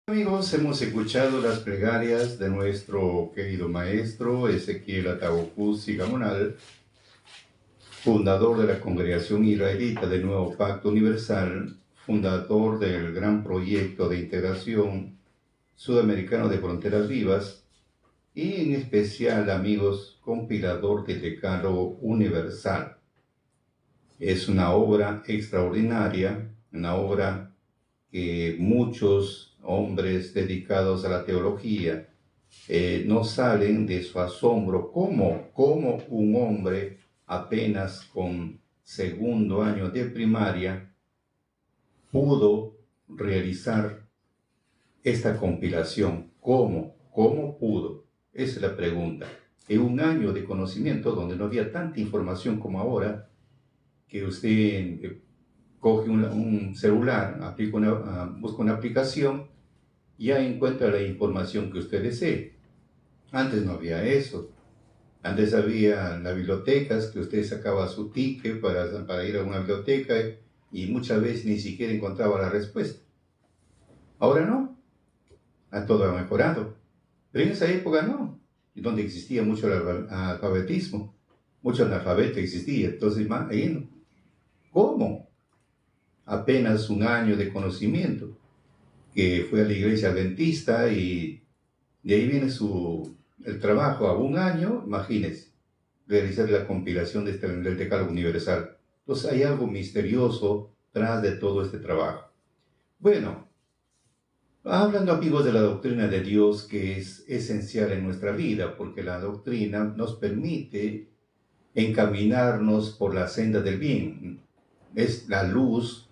Amigos, hemos escuchado las plegarias de nuestro querido maestro Ezequiel Atahualpa Gamonal, fundador de la Congregación Israelita del Nuevo Pacto Universal, fundador del gran proyecto de integración sudamericano de fronteras vivas y en especial, amigos, compilador del Decálogo Universal. Es una obra extraordinaria, una obra que muchos hombres dedicados a la teología no salen de su asombro. ¿Cómo un hombre apenas con segundo año de primaria pudo realizar esta compilación? ¿Cómo pudo? Esa es la pregunta. En un año de conocimiento donde no había tanta información como ahora, que usted coge un celular, busca una aplicación, ya encuentra la información que usted desee. Antes no había eso. Antes había las bibliotecas, que usted sacaba su ticket para ir a una biblioteca y muchas veces ni siquiera encontraba la respuesta. Ahora no, todo ha mejorado. Pero en esa época no, donde existía mucho el alfabetismo, mucho analfabeto existía. Entonces, ¿cómo? Apenas un año de conocimiento, que fue a la iglesia adventista y de ahí viene el trabajo a un año, imagínense, realizar la compilación del Decálogo Universal. Entonces hay algo misterioso tras de todo este trabajo. Bueno, hablando, amigos, de la doctrina de Dios, que es esencial en nuestra vida, porque la doctrina nos permite encaminarnos por la senda del bien. Es la luz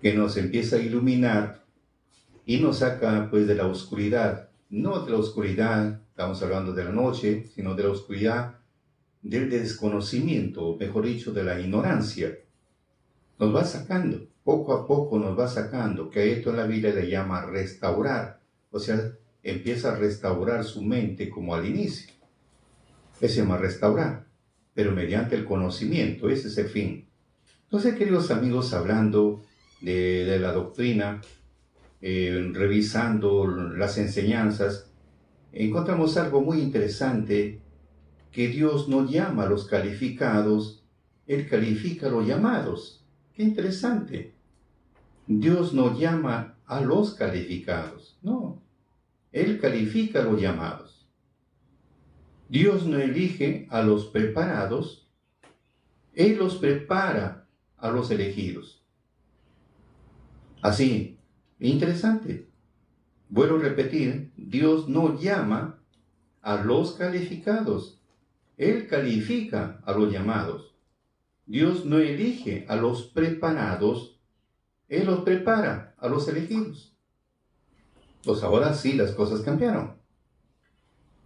que nos empieza a iluminar y nos saca pues de la oscuridad, no de la oscuridad, estamos hablando de la noche, sino de la oscuridad del desconocimiento, mejor dicho, de la ignorancia. Nos va sacando, poco a poco nos va sacando, que esto en la Biblia le llama restaurar, o sea, empieza a restaurar su mente como al inicio. Ese se llama restaurar, pero mediante el conocimiento, ese es el fin. Entonces, queridos amigos, hablando de la doctrina, revisando las enseñanzas, encontramos algo muy interesante, que Dios no llama a los calificados, Él califica a los llamados. ¡Qué interesante! Dios no llama a los calificados, no, Él califica a los llamados. Dios no elige a los preparados, Él los prepara a los elegidos. Así, interesante. Vuelvo a repetir, Dios no llama a los calificados, Él califica a los llamados. Dios no elige a los preparados, Él los prepara a los elegidos. Pues ahora sí las cosas cambiaron.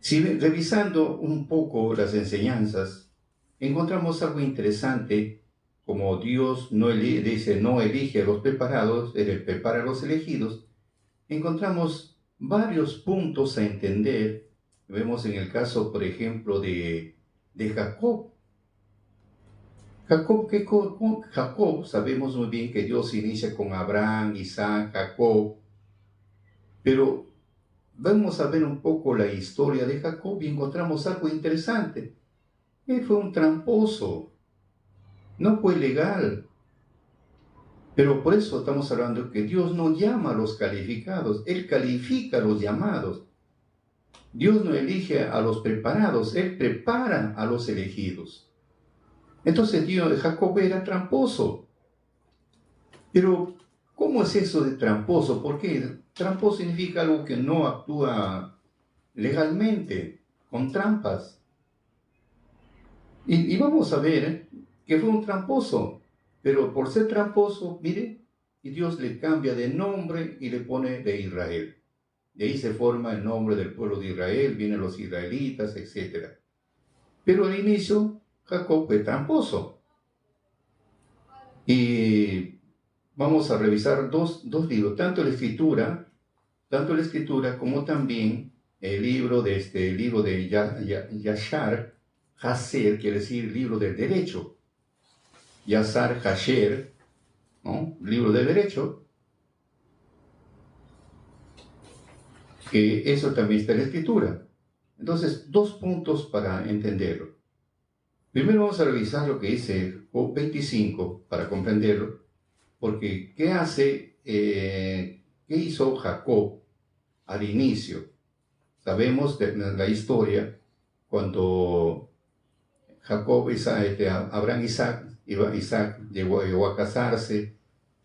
Si revisando un poco las enseñanzas, encontramos algo interesante, como Dios no elige a los preparados, Él prepara a los elegidos. Encontramos varios puntos a entender. Vemos en el caso, por ejemplo, de Jacob. Jacob, sabemos muy bien que Dios inicia con Abraham, Isaac, Jacob, pero vamos a ver un poco la historia de Jacob y encontramos algo interesante. Él fue un tramposo, no fue legal, pero por eso estamos hablando que Dios no llama a los calificados, Él califica a los llamados. Dios no elige a los preparados, Él prepara a los elegidos. Entonces Jacob era tramposo. Pero, ¿cómo es eso de tramposo? Porque tramposo significa algo que no actúa legalmente, con trampas. Y vamos a ver que fue un tramposo, pero por ser tramposo, mire, y Dios le cambia de nombre y le pone de Israel. De ahí se forma el nombre del pueblo de Israel, vienen los israelitas, etc. Pero al inicio, Jacob fue tramposo. Y vamos a revisar dos libros, tanto la escritura como también el libro de Yashar Hasher, quiere decir libro del derecho. Yashar Hasher, ¿no? Libro del derecho. que eso también está en la Escritura. Entonces, dos puntos para entenderlo. Primero vamos a revisar lo que dice Job 25 para comprenderlo, porque ¿qué hizo Jacob al inicio? Sabemos de la historia cuando Jacob, Abraham, Isaac llegó a casarse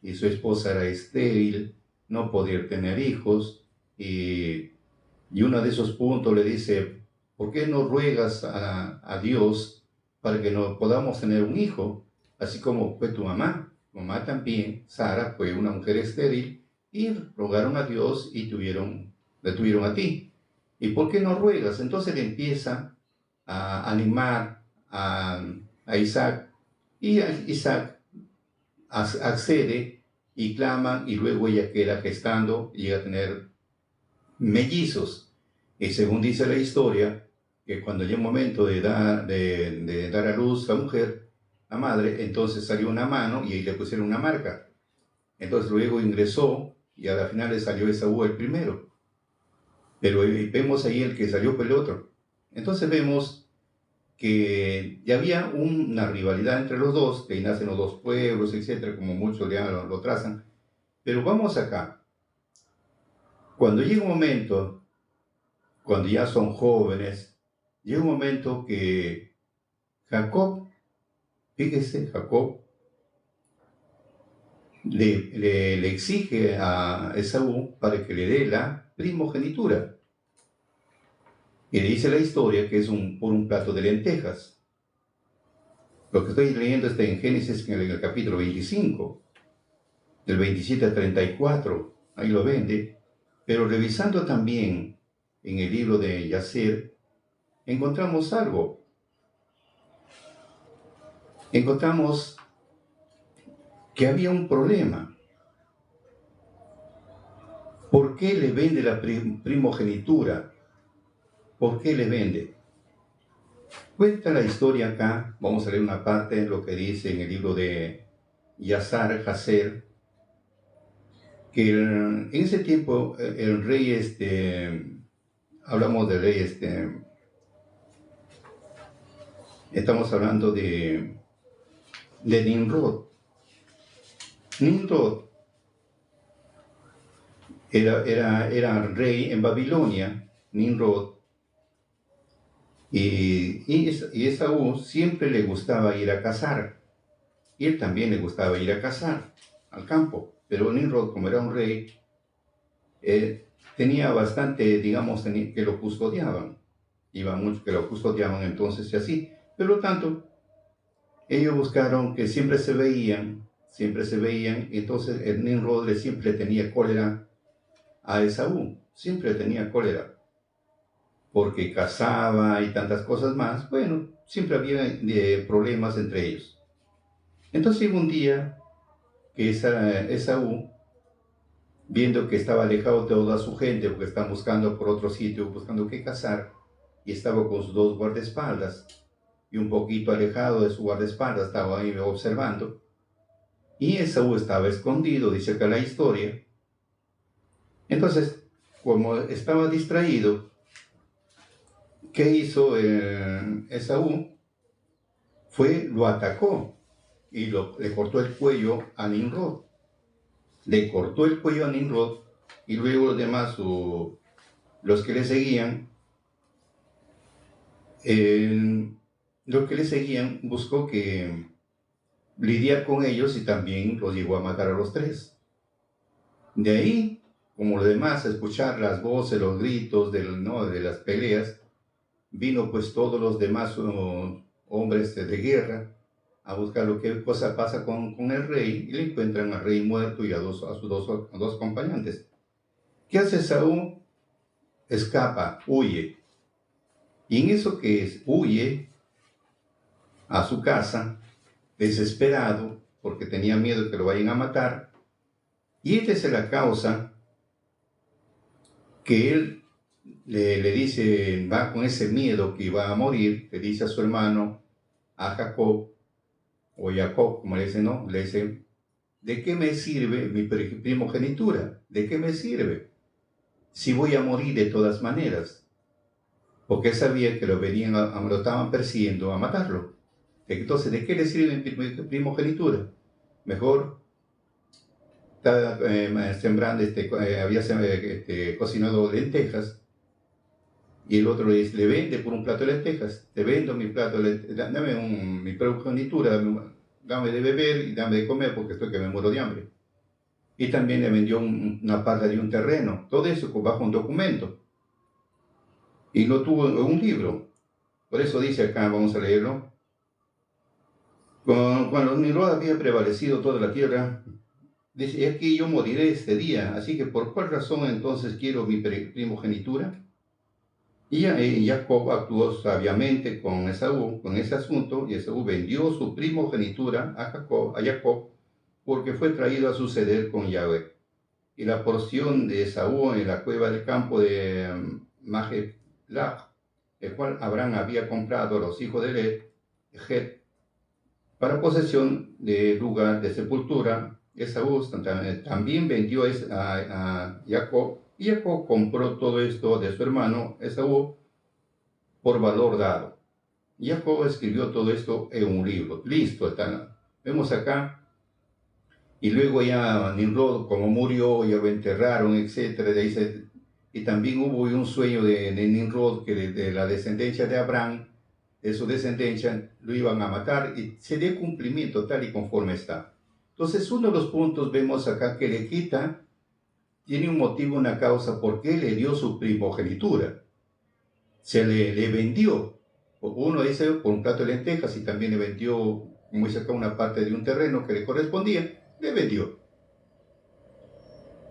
y su esposa era estéril, no podía tener hijos y uno de esos puntos le dice, ¿por qué no ruegas a Dios para que no podamos tener un hijo? Así como fue tu mamá. Tu mamá también, Sara, fue una mujer estéril y rogaron a Dios y le tuvieron a ti. ¿Y por qué no ruegas? Entonces le empieza a animar a Isaac y Isaac accede y clama y luego ella queda gestando y llega a tener mellizos. Y según dice la historia, que cuando llegó un momento de dar a luz la mujer, la madre, entonces salió una mano y ahí le pusieron una marca. Entonces luego ingresó y a la final le salió Esaú el primero. Pero vemos ahí el que salió fue el otro. Entonces vemos que ya había una rivalidad entre los dos, que ahí nacen los dos pueblos, etcétera, como muchos ya lo trazan. Pero vamos acá. Cuando llega un momento, cuando ya son jóvenes, llega un momento que Jacob, fíjese, Jacob le exige a Esaú para que le dé la primogenitura. Y le dice la historia que es por un plato de lentejas. Lo que estoy leyendo está en Génesis, en el capítulo 25, del 27 al 34, ahí lo vende. Pero revisando también en el libro de Yacer, encontramos algo. Encontramos que había un problema. ¿Por qué le vende la primogenitura? ¿Por qué le vende? Cuenta la historia acá, vamos a leer una parte de lo que dice en el libro de Yacer, que en ese tiempo el rey, hablamos del rey, estamos hablando de Nimrod. Nimrod era rey en Babilonia, Nimrod, y Esaú siempre le gustaba ir a cazar, y él también le gustaba ir a cazar al campo, pero Nimrod, como era un rey, tenía bastante, digamos, que lo custodiaban, iba mucho que lo custodiaban entonces y así, por lo tanto, ellos buscaron que siempre se veían, y entonces el Nimrod siempre tenía cólera a Esaú, siempre tenía cólera, porque cazaba y tantas cosas más, bueno, siempre había problemas entre ellos. Entonces llegó un día que Esaú, viendo que estaba alejado de toda su gente, porque están buscando por otro sitio, buscando qué cazar, y estaba con sus dos guardaespaldas, y un poquito alejado de su guardaespaldas estaba ahí observando, y Esaú estaba escondido, dice acá la historia. Entonces, como estaba distraído, ¿qué hizo Esaú? Lo atacó y le cortó el cuello a Nimrod. Le cortó el cuello a Nimrod y luego los demás, los que le seguían, buscó que lidiar con ellos y también los llegó a matar a los tres. De ahí, como los demás, a escuchar las voces, los gritos de las peleas, vino pues todos los demás hombres de guerra a buscar lo que cosa pasa con el rey, y le encuentran al rey muerto y a sus dos acompañantes. ¿Qué hace Saúl? Escapa, huye. Y en eso que huye a su casa, desesperado, porque tenía miedo de que lo vayan a matar, y esta es la causa que él le dice, va con ese miedo que iba a morir, le dice a su hermano, a Jacob, o Jacob, como le dicen, ¿no? Le dice, ¿de qué me sirve mi primogenitura? ¿De qué me sirve? si voy a morir de todas maneras? Porque él sabía que lo estaban persiguiendo a matarlo. Entonces, ¿de qué le sirve mi primogenitura? Mejor está sembrando, había cocinado lentejas, y el otro le vende por un plato de lentejas. Te vendo mi plato de lentejas, dame mi primogenitura, dame de beber y dame de comer porque estoy que me muero de hambre. Y también le vendió una parte de un terreno, todo eso bajo un documento. Y lo tuvo en un libro. Por eso dice acá, vamos a leerlo. Cuando Nimrod había prevalecido toda la tierra, dice, aquí yo moriré este día, así que ¿por cuál razón entonces quiero mi primogenitura? Y Jacob actuó sabiamente con Esaú, con ese asunto, y Esaú vendió su primogenitura a Jacob, porque fue traído a suceder con Yahweh. Y la porción de Esaú en la cueva del campo de Mahelach, el cual Abraham había comprado a los hijos de Het, para posesión de lugar de sepultura, Esaú también vendió a Jacob, y Jacob compró todo esto de su hermano Esaú por valor dado. Jacob escribió todo esto en un libro. Listo, vemos acá. Y luego ya Nimrod, como murió, ya lo enterraron, etc. Y también hubo un sueño de Nimrod, que de la descendencia de Abraham, de su descendencia, lo iban a matar, y se dio cumplimiento tal y conforme está. Entonces, uno de los puntos vemos acá que le quita, tiene un motivo, una causa, por qué le dio su primogenitura. Se le vendió. Uno dice por un plato de lentejas, y también le vendió, como dice acá, una parte de un terreno que le correspondía, le vendió.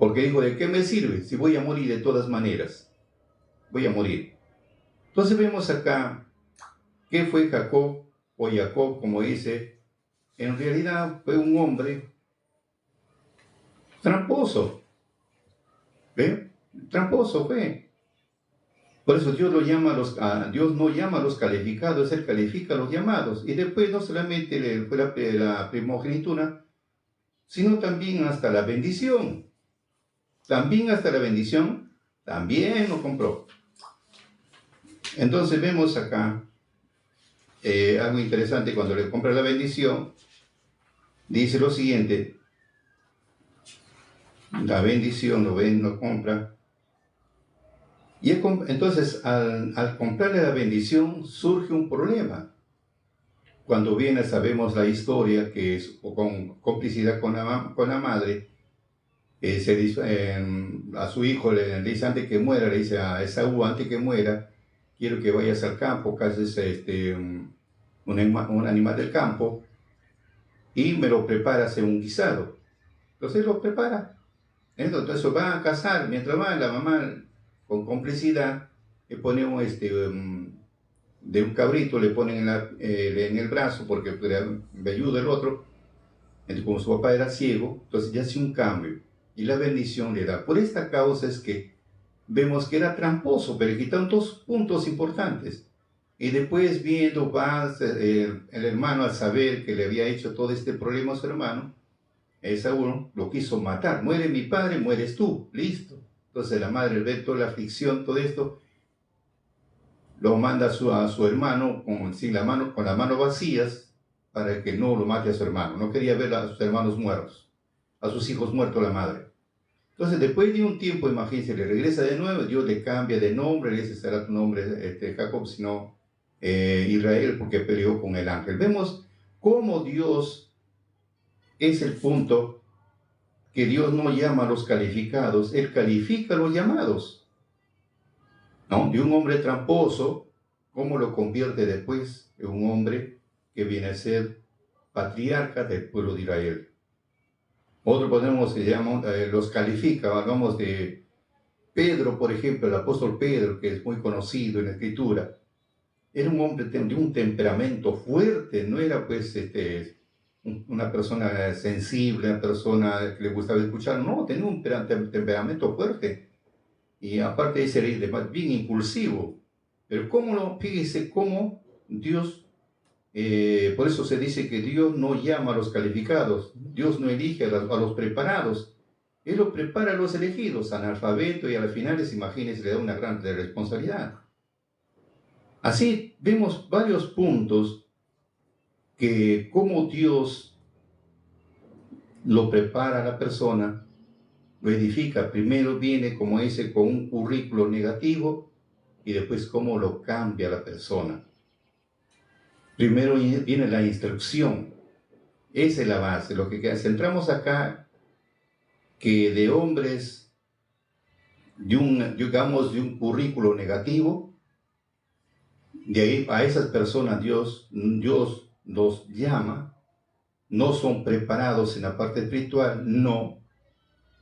Porque dijo, ¿de qué me sirve si voy a morir de todas maneras? Voy a morir. Entonces vemos acá, ¿qué fue Jacob o Jacob, como dice? En realidad fue un hombre tramposo. ¿Ve? Tramposo fue. Por eso Dios Dios no llama a los calificados, Él califica a los llamados. Y después no solamente le fue la primogenitura, sino también hasta la bendición. También hasta la bendición, también lo compró. Entonces vemos acá algo interesante. Cuando le compra la bendición, dice lo siguiente. La bendición lo compra. Y entonces al comprarle la bendición surge un problema. Cuando viene, sabemos la historia, que es con complicidad con la madre, a su hijo le dice antes que muera, le dice a Esaú, antes que muera, quiero que vayas al campo, cases un animal del campo, y me lo preparas en un guisado. Entonces lo prepara. Entonces va a cazar, mientras va la mamá, con complicidad, le pone de un cabrito, le ponen en el brazo, porque le ayuda el otro. Entonces, como su papá era ciego, entonces ya hace un cambio, y la bendición le da. Por esta causa es que vemos que era tramposo, pero quitaron dos puntos importantes. Y después viendo, el hermano, al saber que le había hecho todo este problema a su hermano, Esaú lo quiso matar. Muere mi padre, mueres tú. Listo. Entonces la madre ve toda la aflicción, todo esto, lo manda a su hermano con las manos vacías, para que no lo mate a su hermano. No quería ver a sus hermanos muertos, a sus hijos muertos la madre. Entonces después de un tiempo, imagínense, le regresa de nuevo, Dios le cambia de nombre, le dice, será tu nombre Jacob, sino Israel, porque peleó con el ángel. Vemos cómo Dios es el punto, que Dios no llama a los calificados, Él califica a los llamados. ¿No? De un hombre tramposo, ¿cómo lo convierte después en un hombre que viene a ser patriarca del pueblo de Israel? Otro podemos, los califica, hablamos de Pedro, por ejemplo, el apóstol Pedro, que es muy conocido en la Escritura. Era un hombre de un temperamento fuerte, no era pues una persona sensible, una persona que le gustaba escuchar, no, tenía un temperamento fuerte. Y aparte de ser bien impulsivo. Pero fíjese cómo Dios, por eso se dice que Dios no llama a los calificados, Dios no elige a los preparados. Él lo prepara a los elegidos, analfabeto, y al final, imagínense, le da una gran responsabilidad. Así vemos varios puntos que como Dios lo prepara a la persona, lo edifica. Primero viene, como dice, con un currículo negativo y después cómo lo cambia la persona. Primero viene la instrucción. Esa es la base. Lo que centramos acá, que de hombres de un currículo negativo, de ahí a esas personas Dios los llama, no son preparados en la parte espiritual, no,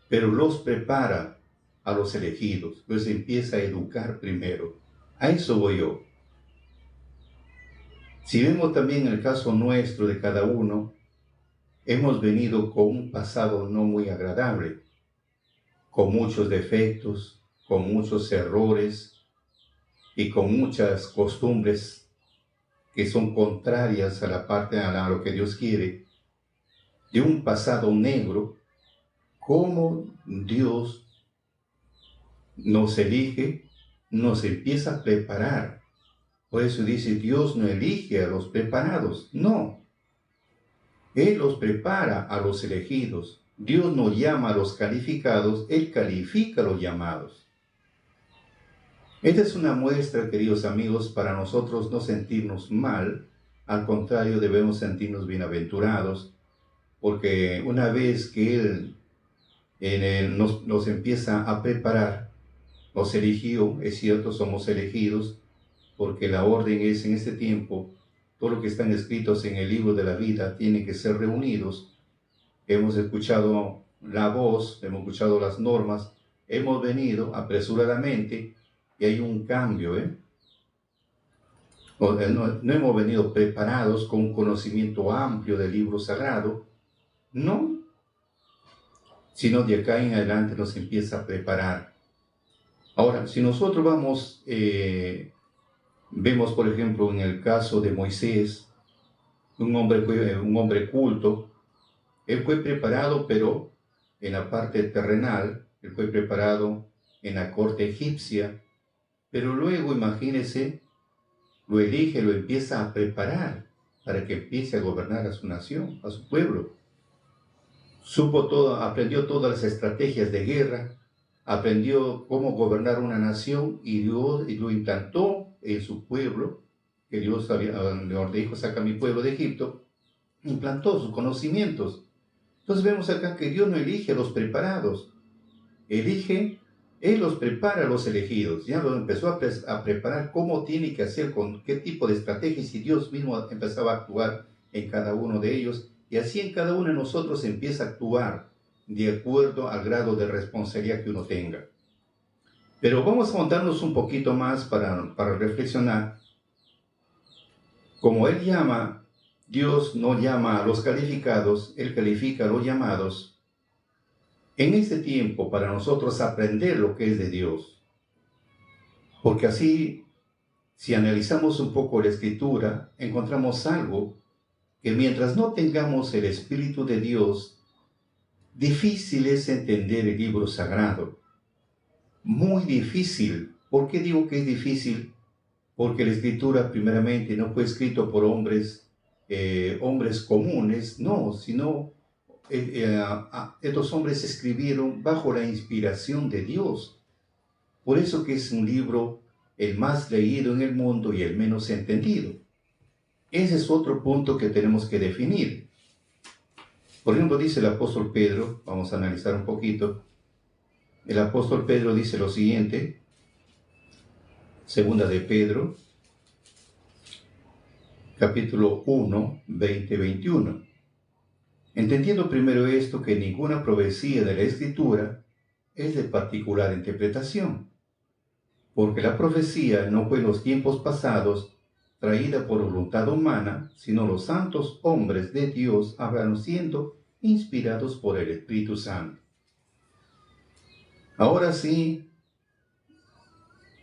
pero los prepara a los elegidos, los empieza a educar primero. A eso voy yo. Si vemos también el caso nuestro de cada uno, hemos venido con un pasado no muy agradable, con muchos defectos, con muchos errores y con muchas costumbres que son contrarias a la parte a lo que Dios quiere, de un pasado negro. Cómo Dios nos elige, nos empieza a preparar. Por eso dice, Dios no elige a los preparados, no. Él los prepara a los elegidos. Dios no llama a los calificados, Él califica a los llamados. Esta es una muestra, queridos amigos, para nosotros no sentirnos mal. Al contrario, debemos sentirnos bienaventurados, porque una vez que Él nos empieza a preparar, nos eligió, es cierto, somos elegidos, porque la orden es en este tiempo, todo lo que están escritos en el libro de la vida tienen que ser reunidos. Hemos escuchado la voz, hemos escuchado las normas, hemos venido apresuradamente y hay un cambio, No hemos venido preparados con un conocimiento amplio del libro sagrado, no, sino de acá en adelante nos empieza a preparar. Ahora, si nosotros vemos por ejemplo en el caso de Moisés, un hombre culto, él fue preparado, pero en la parte terrenal, él fue preparado en la corte egipcia, pero luego, imagínense, lo elige, lo empieza a preparar para que empiece a gobernar a su nación, a su pueblo. Aprendió todas las estrategias de guerra, aprendió cómo gobernar una nación y Dios lo implantó en su pueblo, que Dios le dijo, saca a mi pueblo de Egipto, implantó sus conocimientos. Entonces vemos acá que Dios no elige a los preparados, Él los prepara a los elegidos. Ya lo empezó a preparar cómo tiene que hacer, con qué tipo de estrategias, y Dios mismo empezaba a actuar en cada uno de ellos, y así en cada uno de nosotros empieza a actuar de acuerdo al grado de responsabilidad que uno tenga. Pero vamos a montarnos un poquito más para reflexionar. Como Dios no llama a los calificados, Él califica a los llamados. En este tiempo, para nosotros aprender lo que es de Dios, porque así, si analizamos un poco la Escritura, encontramos algo que mientras no tengamos el Espíritu de Dios, difícil es entender el libro sagrado. Muy difícil. ¿Por qué digo que es difícil? Porque la Escritura primeramente no fue escrito por hombres comunes, no, sino estos hombres escribieron bajo la inspiración de Dios. Por eso que es un libro el más leído en el mundo y el menos entendido. Ese es otro punto que tenemos que definir. Por ejemplo, dice el apóstol Pedro, vamos a analizar un poquito. El apóstol Pedro dice lo siguiente, segunda de Pedro, capítulo 1, 20-21. Entendiendo primero esto, que ninguna profecía de la Escritura es de particular interpretación, porque la profecía no fue en los tiempos pasados traída por voluntad humana, sino los santos hombres de Dios hablaron siendo inspirados por el Espíritu Santo. Ahora sí,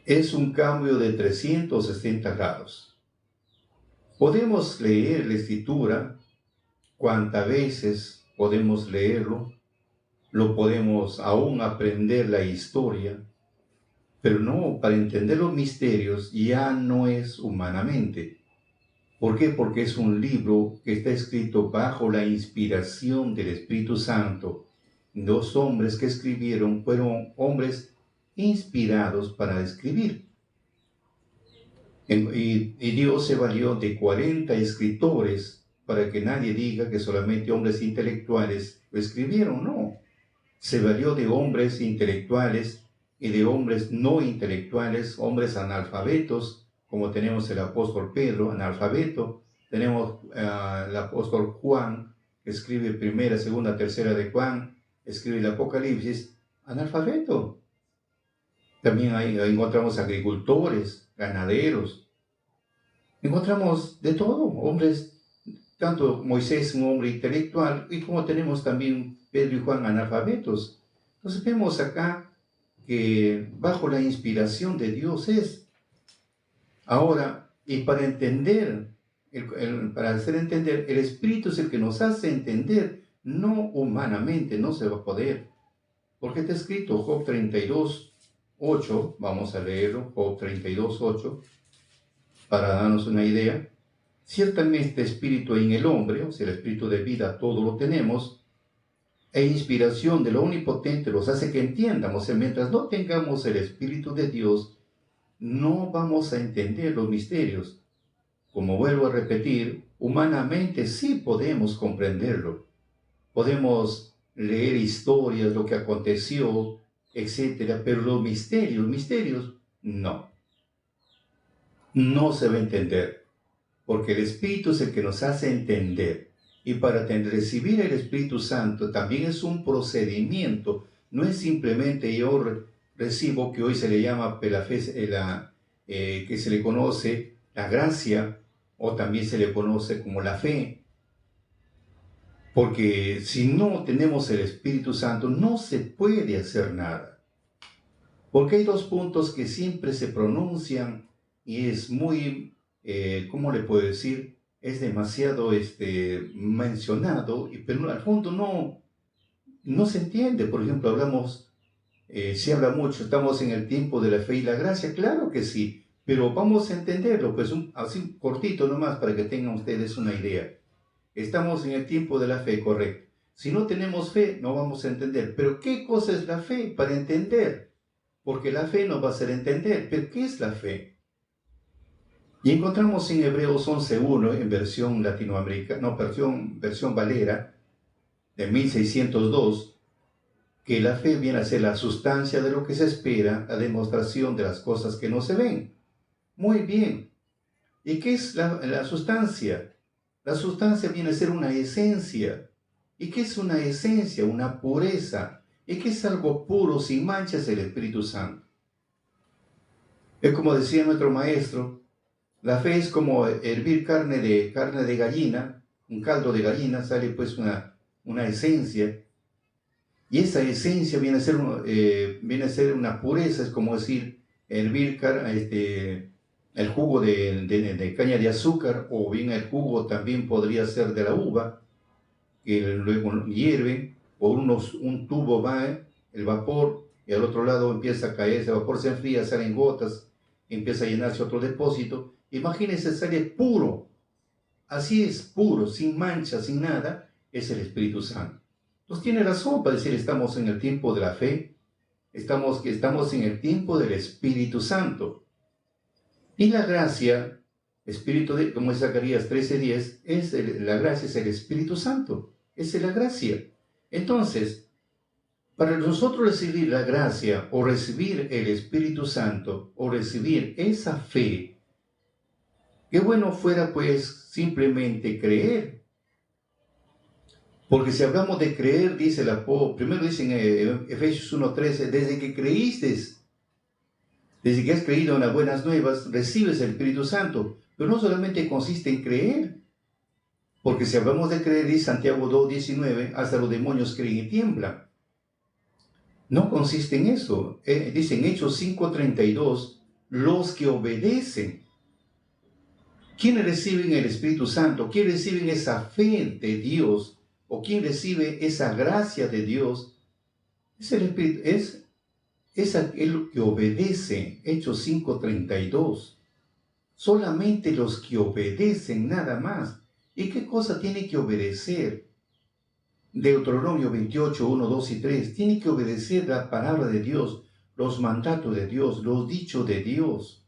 es un cambio de 360 grados. Podemos leer la Escritura cuantas veces podemos leerlo, lo podemos aún aprender la historia, pero no, para entender los misterios ya no es humanamente. ¿Por qué? Porque es un libro que está escrito bajo la inspiración del Espíritu Santo. Dos hombres que escribieron fueron hombres inspirados para escribir. Y Dios se valió de 40 escritores para que nadie diga que solamente hombres intelectuales lo escribieron. No, se valió de hombres intelectuales y de hombres no intelectuales, hombres analfabetos, como tenemos el apóstol Pedro, analfabeto, tenemos el apóstol Juan, que escribe primera, segunda, tercera de Juan, escribe el Apocalipsis, analfabeto. También ahí encontramos agricultores, ganaderos, encontramos de todo, hombres, tanto Moisés, un hombre intelectual, y como tenemos también Pedro y Juan analfabetos. Entonces vemos acá que bajo la inspiración de Dios es. Ahora, y para entender, para hacer entender, el Espíritu es el que nos hace entender, no humanamente, no se va a poder. Porque está escrito Job 32:8, vamos a leerlo, Job 32:8, para darnos una idea. Ciertamente espíritu en el hombre, o sea, el espíritu de vida, todo lo tenemos, e inspiración de lo omnipotente los hace que entiendamos. O sea, mientras no tengamos el Espíritu de Dios, no vamos a entender los misterios. Como vuelvo a repetir, humanamente sí podemos comprenderlo. Podemos leer historias, lo que aconteció, etcétera, pero los misterios, no. No se va a entender, porque el Espíritu es el que nos hace entender. Y para recibir el Espíritu Santo también es un procedimiento, no es simplemente yo recibo, que hoy se le llama la fe, que se le conoce la gracia, o también se le conoce como la fe. Porque si no tenemos el Espíritu Santo, no se puede hacer nada. Porque hay dos puntos que siempre se pronuncian y es muy, ¿cómo le puedo decir? Es demasiado mencionado, pero al fondo no se entiende. Por ejemplo, se habla mucho, estamos en el tiempo de la fe y la gracia, claro que sí, pero vamos a entenderlo, pues así cortito nomás para que tengan ustedes una idea. Estamos en el tiempo de la fe, correcto. Si no tenemos fe, no vamos a entender. Pero ¿qué cosa es la fe? Para entender. Porque la fe nos va a hacer entender. ¿Pero qué es la fe? Y encontramos en Hebreos 11:1, en versión latinoamericana, no, versión Valera, de 1602, que la fe viene a ser la sustancia de lo que se espera, la demostración de las cosas que no se ven. Muy bien. ¿Y qué es la sustancia? La sustancia viene a ser una esencia. ¿Y qué es una esencia? Una pureza. ¿Y qué es algo puro, sin manchas? El Espíritu Santo. Es como decía nuestro maestro, la fe es como hervir carne de gallina, un caldo de gallina, sale pues una esencia. Y esa esencia viene a ser una pureza, es como decir, hervir el jugo de caña de azúcar, o bien el jugo también podría ser de la uva, que luego hierve, o un tubo va, el vapor, y al otro lado empieza a caer, ese vapor se enfría, salen gotas, empieza a llenarse otro depósito. Imagínense, sale puro, así es, puro, sin mancha, sin nada, es el Espíritu Santo. Entonces tiene razón para decir, estamos en el tiempo de la fe, estamos en el tiempo del Espíritu Santo. Y la gracia, como es Zacarías 13:10, la gracia es el Espíritu Santo, es la gracia. Entonces, para nosotros recibir la gracia, o recibir el Espíritu Santo, o recibir esa fe, qué bueno fuera pues simplemente creer. Porque si hablamos de creer, dice primero dice en Efesios 1:13, desde que has creído en las buenas nuevas, recibes el Espíritu Santo. Pero no solamente consiste en creer, porque si hablamos de creer, dice Santiago 2:19, hasta los demonios creen y tiemblan. No consiste en eso. Dice en Hechos 5:32, los que obedecen. ¿Quiénes reciben el Espíritu Santo? ¿Quiénes reciben esa fe de Dios? ¿O quién recibe esa gracia de Dios? Es el Espíritu, es aquel que obedece. Hechos 5:32. Solamente los que obedecen, nada más. ¿Y qué cosa tiene que obedecer? Deuteronomio 28, 1, 2 y 3. Tiene que obedecer la palabra de Dios, los mandatos de Dios, los dichos de Dios.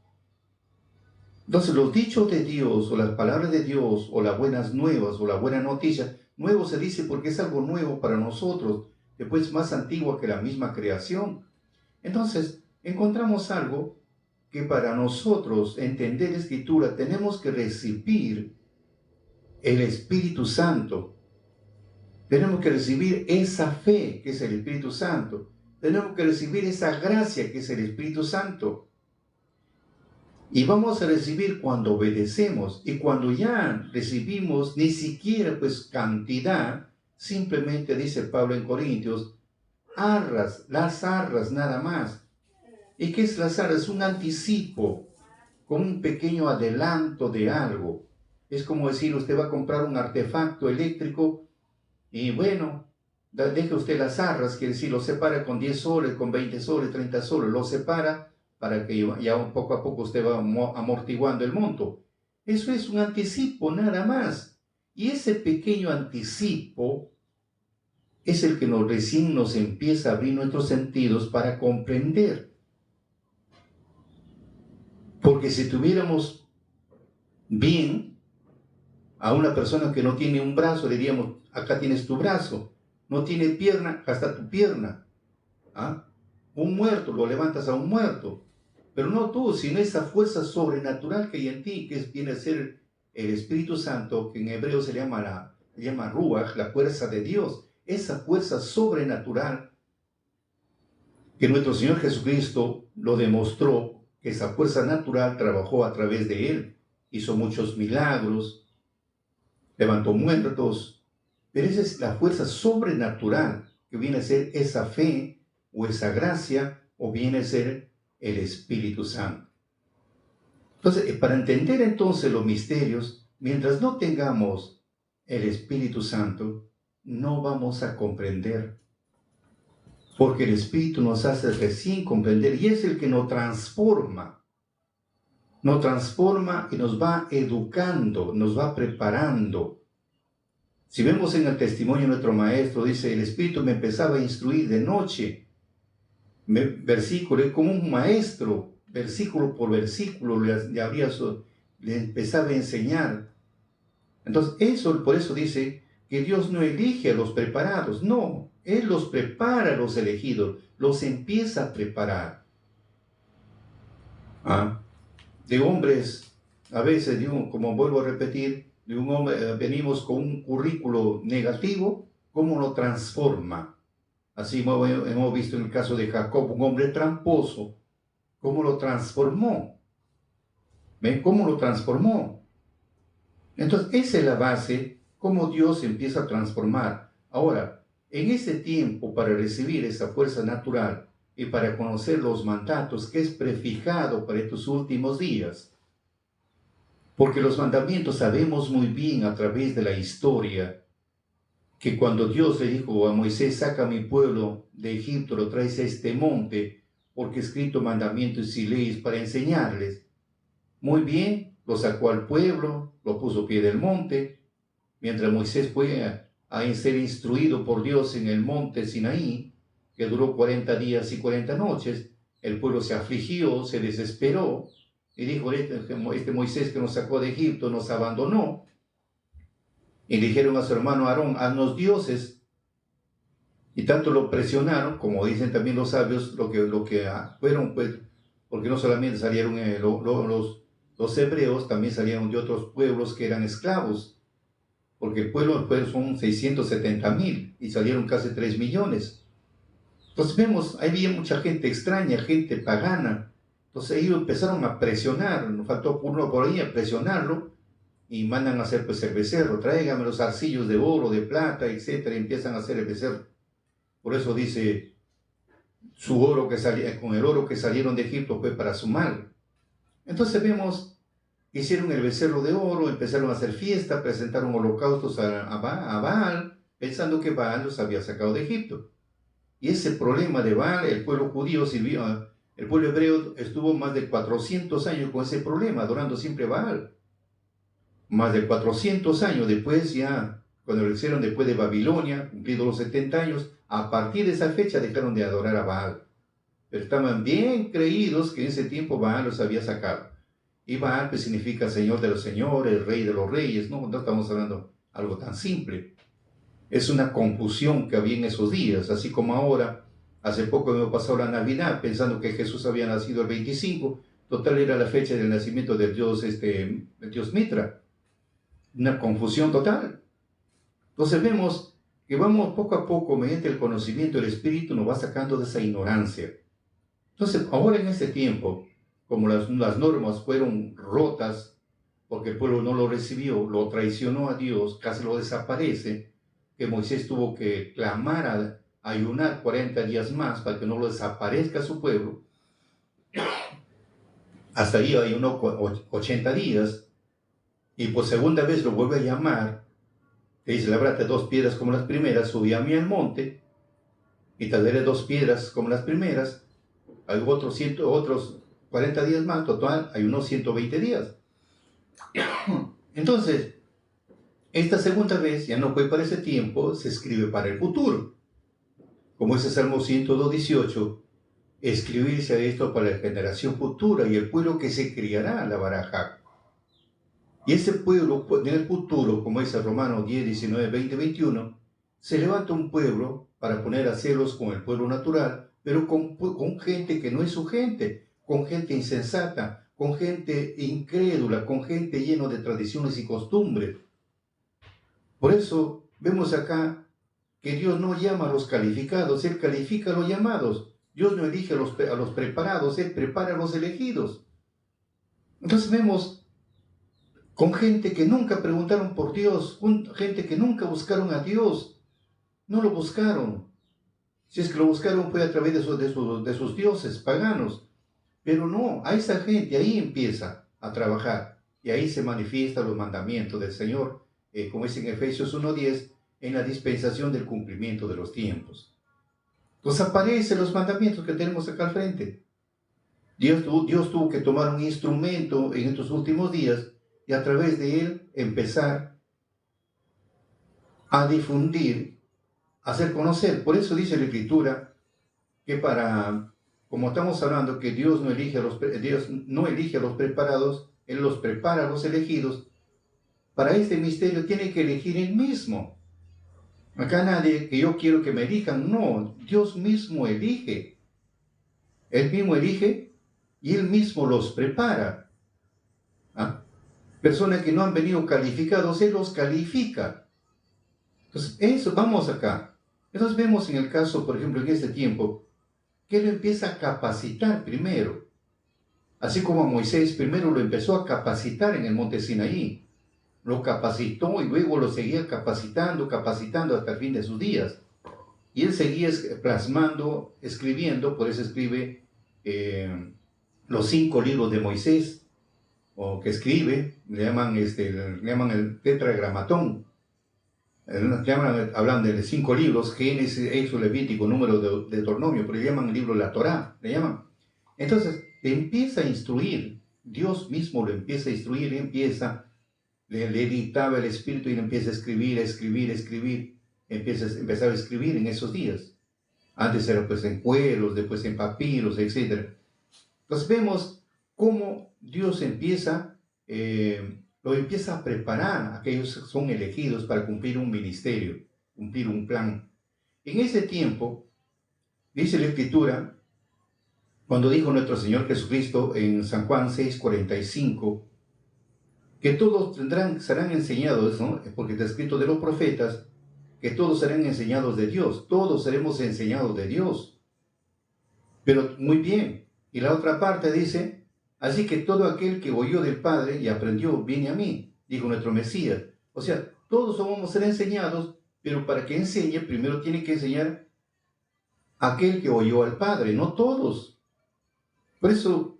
Entonces, los dichos de Dios, o las palabras de Dios, o las buenas nuevas, o la buena noticia, nuevo se dice porque es algo nuevo para nosotros, después más antiguo que la misma creación. Entonces, encontramos algo que para nosotros entender la Escritura tenemos que recibir el Espíritu Santo. Tenemos que recibir esa fe que es el Espíritu Santo. Tenemos que recibir esa gracia que es el Espíritu Santo. Y vamos a recibir cuando obedecemos. Y cuando ya recibimos ni siquiera pues cantidad, simplemente dice Pablo en Corintios, las arras nada más. ¿Y qué es las arras? Es un anticipo, con un pequeño adelanto de algo. Es como decir, usted va a comprar un artefacto eléctrico y bueno, deja usted las arras, quiere decir, lo separa con 10 soles, con 20 soles, 30 soles, lo separa para que ya poco a poco usted va amortiguando el monto. Eso es un anticipo nada más. Y ese pequeño anticipo es el que recién nos empieza a abrir nuestros sentidos para comprender. Porque si tuviéramos bien a una persona que no tiene un brazo, le diríamos, acá tienes tu brazo. No tiene pierna, acá está tu pierna. ¿Ah? Un muerto, lo levantas a un muerto. Pero no tú, sino esa fuerza sobrenatural que hay en ti, que viene a ser el Espíritu Santo, que en hebreo se llama Ruach, la fuerza de Dios. Esa fuerza sobrenatural que nuestro Señor Jesucristo lo demostró, que esa fuerza natural trabajó a través de Él. Hizo muchos milagros, levantó muertos, pero esa es la fuerza sobrenatural que viene a ser esa fe o esa gracia o viene a ser el Espíritu Santo. Entonces, para entender entonces los misterios, mientras no tengamos el Espíritu Santo, no vamos a comprender. Porque el Espíritu nos hace recién comprender y es el que nos transforma. Nos transforma y nos va educando, nos va preparando. Si vemos en el testimonio de nuestro maestro, dice, el Espíritu me empezaba a instruir de noche. Versículo, como un maestro, versículo por versículo, le empezaba a enseñar. Entonces, por eso dice que Dios no elige a los preparados, no, Él los prepara a los elegidos, los empieza a preparar. De hombres, a veces, como vuelvo a repetir, de un hombre venimos con un currículo negativo, ¿cómo lo transforma? Así hemos visto en el caso de Jacob, un hombre tramposo, ¿cómo lo transformó? ¿Ven cómo lo transformó? Entonces, esa es la base, cómo Dios empieza a transformar. Ahora, en ese tiempo, para recibir esa fuerza natural y para conocer los mandatos que es prefijado para estos últimos días, porque los mandamientos sabemos muy bien a través de la historia, que cuando Dios le dijo a Moisés, saca a mi pueblo de Egipto, lo traes a este monte, porque he escrito mandamientos y leyes para enseñarles. Muy bien, lo sacó al pueblo, lo puso a pie del monte, mientras Moisés fue a ser instruido por Dios en el monte Sinaí, que duró 40 días y 40 noches, el pueblo se afligió, se desesperó, y dijo, este Moisés que nos sacó de Egipto nos abandonó. Y dijeron a su hermano Aarón, haznos dioses. Y tanto lo presionaron, como dicen también los sabios, lo que fueron, pues, porque no solamente salieron los hebreos, también salieron de otros pueblos que eran esclavos, porque el pueblo son 670,000 y salieron casi 3 millones. Entonces vemos, ahí había mucha gente extraña, gente pagana. Entonces ellos empezaron a presionar, nos faltó uno por ahí a presionarlo, y mandan a hacer pues el becerro, tráigame los arcillos de oro, de plata, etcétera, y empiezan a hacer el becerro. Por eso dice, con el oro que salieron de Egipto fue para su mal. Entonces vemos, hicieron el becerro de oro, empezaron a hacer fiesta, presentaron holocaustos a Baal, pensando que Baal los había sacado de Egipto. Y ese problema de Baal, el pueblo judío sirvió, el pueblo hebreo estuvo más de 400 años con ese problema, adorando siempre a Baal. Más de 400 años después, ya cuando lo hicieron después de Babilonia, cumplidos los 70 años, a partir de esa fecha dejaron de adorar a Baal. Pero estaban bien creídos que en ese tiempo Baal los había sacado. Y Baal pues, significa Señor de los señores, Rey de los reyes. No estamos hablando de algo tan simple. Es una confusión que había en esos días, así como ahora. Hace poco hemos pasado la Navidad pensando que Jesús había nacido el 25. Total era la fecha del nacimiento del dios Mitra. Una confusión total. Entonces vemos que vamos poco a poco, mediante el conocimiento del Espíritu, nos va sacando de esa ignorancia. Entonces, ahora en este tiempo, como las normas fueron rotas, porque el pueblo no lo recibió, lo traicionó a Dios, casi lo desaparece, que Moisés tuvo que clamar, ayunar 40 días más para que no lo desaparezca su pueblo. Hasta ahí ayunó 80 días, y por segunda vez lo vuelve a llamar, te dice, lábrate 2 piedras como las primeras, subí a mí al monte, y tallaré 2 piedras como las primeras. Hay otros 40 días más, total, hay unos 120 días. Entonces, esta segunda vez ya no fue para ese tiempo, se escribe para el futuro. Como dice Salmo 118, escribirse a esto para la generación futura y el pueblo que se criará la baraja. Y ese pueblo, en el futuro, como dice Romanos 10, 19, 20, 21, se levanta un pueblo para poner a celos con el pueblo natural, pero con gente que no es su gente, con gente insensata, con gente incrédula, con gente llena de tradiciones y costumbres. Por eso vemos acá que Dios no llama a los calificados, Él califica a los llamados. Dios no elige a los preparados, Él prepara a los elegidos. Entonces vemos con gente que nunca preguntaron por Dios, gente que nunca buscaron a Dios, no lo buscaron. Si es que lo buscaron fue a través de sus dioses paganos. Pero no, a esa gente ahí empieza a trabajar y ahí se manifiestan los mandamientos del Señor, como es en Efesios 1:10, en la dispensación del cumplimiento de los tiempos. Entonces aparecen los mandamientos que tenemos acá al frente. Dios tuvo que tomar un instrumento en estos últimos días y a través de él empezar a difundir, a hacer conocer. Por eso dice la Escritura que como estamos hablando que Dios no elige a los preparados, Él los prepara a los elegidos. Para este misterio tiene que elegir Él mismo. Acá nadie que yo quiero que me elijan, no, Dios mismo elige. Él mismo elige y Él mismo los prepara. Personas que no han venido calificados, Él los califica. Entonces, eso, vamos acá. Entonces vemos en el caso, por ejemplo, en este tiempo, que Él empieza a capacitar primero. Así como a Moisés primero lo empezó a capacitar en el monte Sinaí. Lo capacitó y luego lo seguía capacitando hasta el fin de sus días. Y Él seguía plasmando, escribiendo, por eso escribe los 5 libros de Moisés, o que escribe, le llaman el tetragramatón. Hablan de 5 libros, Génesis, Éxodo, Levítico, Número, de Deuteronomio, pero le llaman el libro de la Torá, le llaman. Entonces, le empieza a instruir, Dios mismo lo empieza a instruir, le dictaba el Espíritu y le empieza a escribir, empezaba a escribir en esos días. Antes era pues en cueros, después en papiros, etc. Entonces vemos cómo Dios lo empieza a preparar a aquellos que son elegidos para cumplir un ministerio, cumplir un plan. En ese tiempo, dice la Escritura, cuando dijo nuestro Señor Jesucristo en San Juan 6:45, que todos serán enseñados, ¿no? Porque está escrito de los profetas, que todos serán enseñados de Dios, todos seremos enseñados de Dios. Pero muy bien, y la otra parte dice, así que todo aquel que oyó del Padre y aprendió, viene a mí, dijo nuestro Mesías. O sea, todos vamos a ser enseñados, pero para que enseñe, primero tiene que enseñar aquel que oyó al Padre, no todos. Por eso,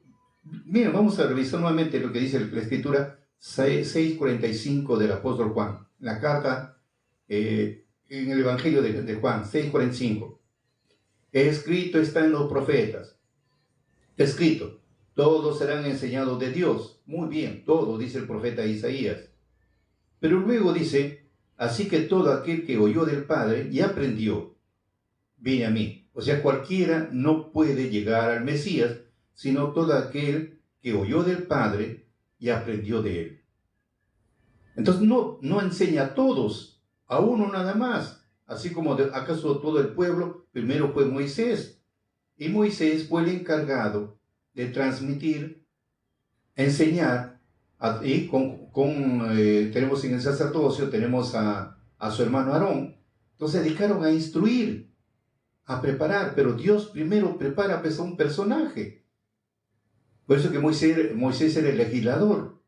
miren, vamos a revisar nuevamente lo que dice la Escritura 6:45 del apóstol Juan, la carta en el Evangelio de Juan, 6:45. Escrito está en los profetas. Escrito, todos serán enseñados de Dios. Muy bien, todo, dice el profeta Isaías. Pero luego dice, así que todo aquel que oyó del Padre y aprendió, viene a mí. O sea, cualquiera no puede llegar al Mesías, sino todo aquel que oyó del Padre y aprendió de él. Entonces no enseña a todos, a uno nada más. Así como acaso todo el pueblo, primero fue Moisés. Y Moisés fue el encargado de transmitir, enseñar, y tenemos en el sacerdocio, tenemos a su hermano Aarón. Entonces se dedicaron a instruir, a preparar, pero Dios primero prepara pues, a un personaje. Por eso que Moisés era el legislador.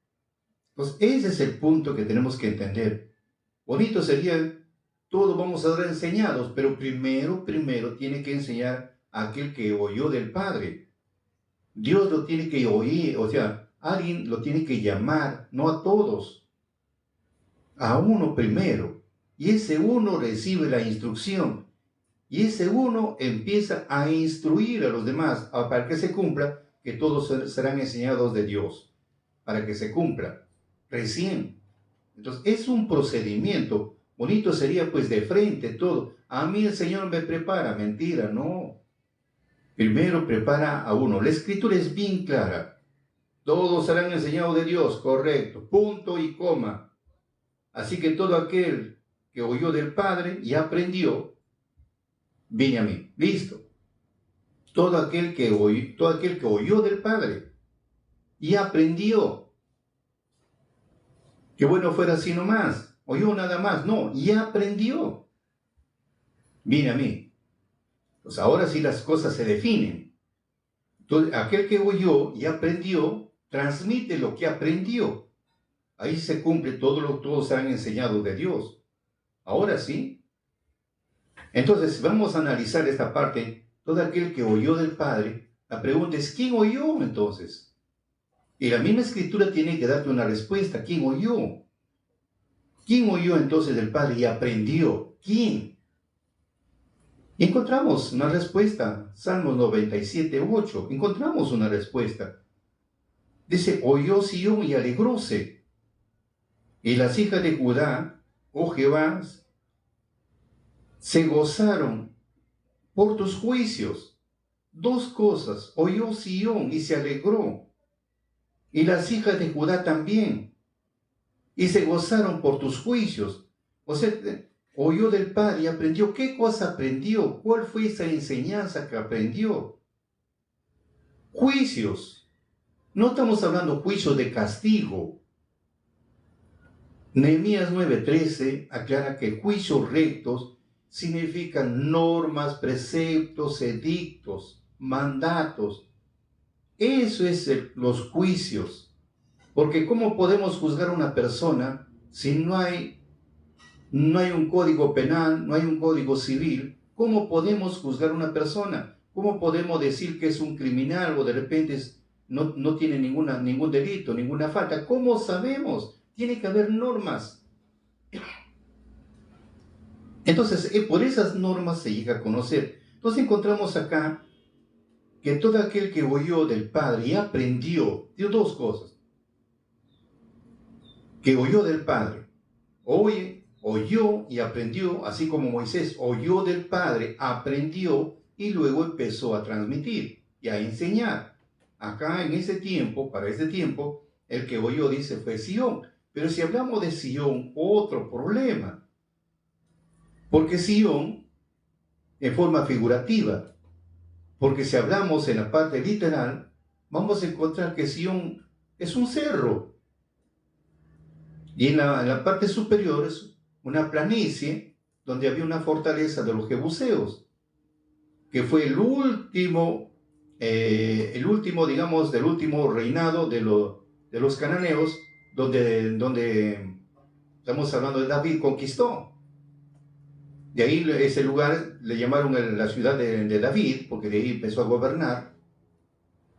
Entonces ese es el punto que tenemos que entender. Bonito sería, todos vamos a ser enseñados, pero primero tiene que enseñar a aquel que oyó del Padre. Dios lo tiene que oír, o sea, alguien lo tiene que llamar, no a todos, a uno primero. Y ese uno recibe la instrucción. Y ese uno empieza a instruir a los demás para que se cumpla, que todos serán enseñados de Dios, para que se cumpla recién. Entonces es un procedimiento. Bonito sería pues de frente todo. A mí el Señor me prepara. Mentira, no. Primero prepara a uno. La escritura es bien clara. Todos serán enseñados de Dios, correcto. Punto y coma. Así que todo aquel que oyó del Padre y aprendió, viene a mí. Listo. Todo aquel que oyó del Padre y aprendió. Que bueno fuera así nomás. Oyó nada más. No, y aprendió. Viene a mí. Pues ahora sí las cosas se definen. Entonces, aquel que oyó y aprendió, transmite lo que aprendió. Ahí se cumple todos serán enseñados de Dios. Ahora sí. Entonces, vamos a analizar esta parte. Todo aquel que oyó del Padre, la pregunta es, ¿quién oyó entonces? Y la misma Escritura tiene que darte una respuesta. ¿Quién oyó? ¿Quién oyó entonces del Padre y aprendió? ¿Quién? Y encontramos una respuesta. Salmos 97:8. Encontramos una respuesta. Dice, oyó Sión y alegróse. Y las hijas de Judá, oh Jehová, se gozaron por tus juicios. Dos cosas. Oyó Sión y se alegró. Y las hijas de Judá también. Y se gozaron por tus juicios. O sea, oyó del Padre y aprendió. ¿Qué cosa aprendió? ¿Cuál fue esa enseñanza que aprendió? Juicios. No estamos hablando juicios de castigo. Nehemías 9:13 aclara que juicios rectos significan normas, preceptos, edictos, mandatos. Eso es los juicios. Porque ¿cómo podemos juzgar a una persona si no hay un código penal, no hay un código civil? ¿Cómo podemos juzgar a una persona? ¿Cómo podemos decir que es un criminal o de repente no tiene ningún delito, ninguna falta? ¿Cómo sabemos? Tiene que haber normas. Entonces, por esas normas se llega a conocer. Entonces encontramos acá que todo aquel que oyó del Padre y aprendió, dio dos cosas. Que oyó del Padre, oyó y aprendió, así como Moisés oyó del Padre, aprendió y luego empezó a transmitir y a enseñar. Acá en ese tiempo, para ese tiempo, el que oyó, dice, fue Sión. Pero si hablamos de Sión, otro problema. Porque Sión, en forma figurativa, porque si hablamos en la parte literal, vamos a encontrar que Sión es un cerro. Y en la parte superior es una planicie donde había una fortaleza de los jebuseos, que fue el último, digamos, del último reinado de los cananeos, donde estamos hablando de David, conquistó. De ahí ese lugar le llamaron la ciudad de David, porque de ahí empezó a gobernar.